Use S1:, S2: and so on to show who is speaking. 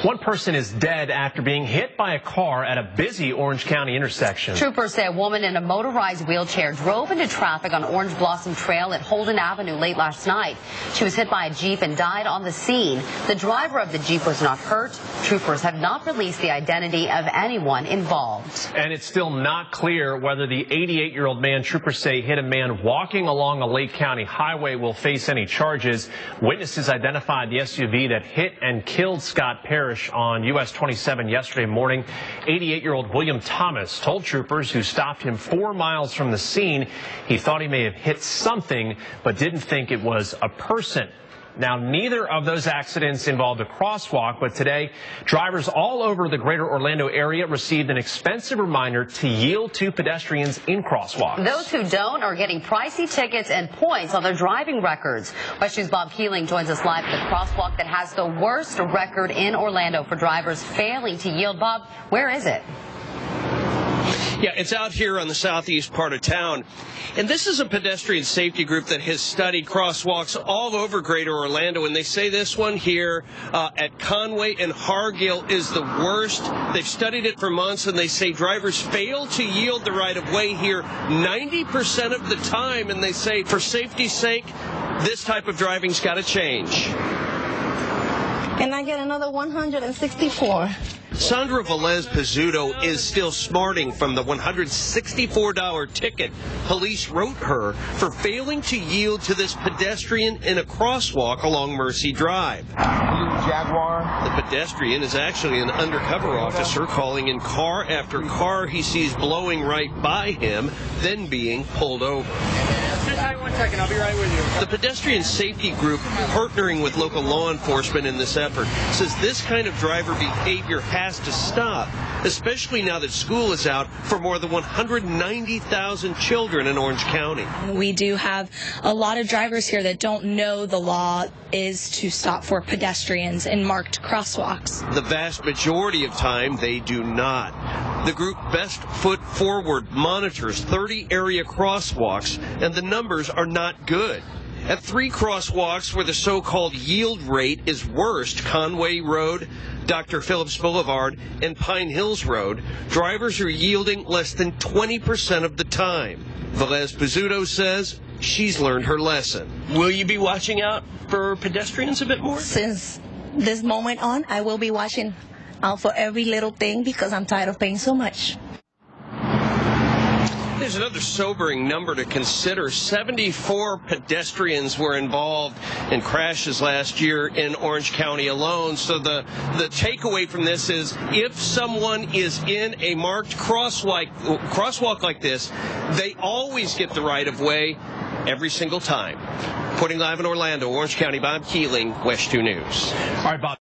S1: One person is dead after being hit by a car at a busy Orange County intersection.
S2: Troopers say a woman in a motorized wheelchair drove into traffic on Orange Blossom Trail at Holden Avenue late last night. She was hit by a Jeep and died on the scene. The driver of the Jeep was not hurt. Troopers have not released the identity of anyone involved.
S1: And it's still not clear whether the 88-year-old man troopers say hit a man walking along a Lake County highway will face any charges. Witnesses identified the SUV that hit and killed Scott Parrish on US 27 yesterday morning. 88-year-old William Thomas told troopers who stopped him 4 miles from the scene he thought he may have hit something but didn't think it was a person. Now, neither of those accidents involved a crosswalk, but today, drivers all over the greater Orlando area received an expensive reminder to yield to pedestrians in crosswalks.
S2: Those who don't are getting pricey tickets and points on their driving records. WESH News' Bob Kealing joins us live at the crosswalk that has the worst record in Orlando for drivers failing to yield. Bob, where is it?
S3: Yeah, it's out here on the southeast part of town. And this is a pedestrian safety group that has studied crosswalks all over greater Orlando. And they say this one here at Conway and Hargill is the worst. They've studied it for months, and they say drivers fail to yield the right-of-way here 90% of the time. And they say for safety's sake, this type of driving's got to change.
S4: And I get another 164.
S3: Sandra Velez Pizzuto is still smarting from the $164 ticket police wrote her for failing to yield to this pedestrian in a crosswalk along Mercy Drive.
S5: Jaguar.
S3: The pedestrian is actually an undercover officer calling in car after car he sees blowing right by him, then being pulled over.
S5: One second, I'll be right with you.
S3: The pedestrian safety group, partnering with local law enforcement in this effort, says this kind of driver behavior has to stop, especially now that school is out for more than 190,000 children in Orange County.
S6: We do have a lot of drivers here that don't know the law is to stop for pedestrians in marked crosswalks.
S3: The vast majority of time, they do not. The group Best Foot Forward monitors 30 area crosswalks, and the numbers are not good. At 3 crosswalks where the so-called yield rate is worst, Conway Road, Dr. Phillips Boulevard, and Pine Hills Road, drivers are yielding less than 20% of the time. Velez Pizzuto says she's learned her lesson. Will you be watching out for pedestrians a bit more?
S4: Since this moment on, I will be watching out for every little thing because I'm tired of paying so much.
S3: There's another sobering number to consider. 74 pedestrians were involved in crashes last year in Orange County alone. So the takeaway from this is if someone is in a marked crosswalk like this, they always get the right of way every single time. Reporting live in Orlando, Orange County, Bob Kealing, WESH 2 News.
S1: All right, Bob.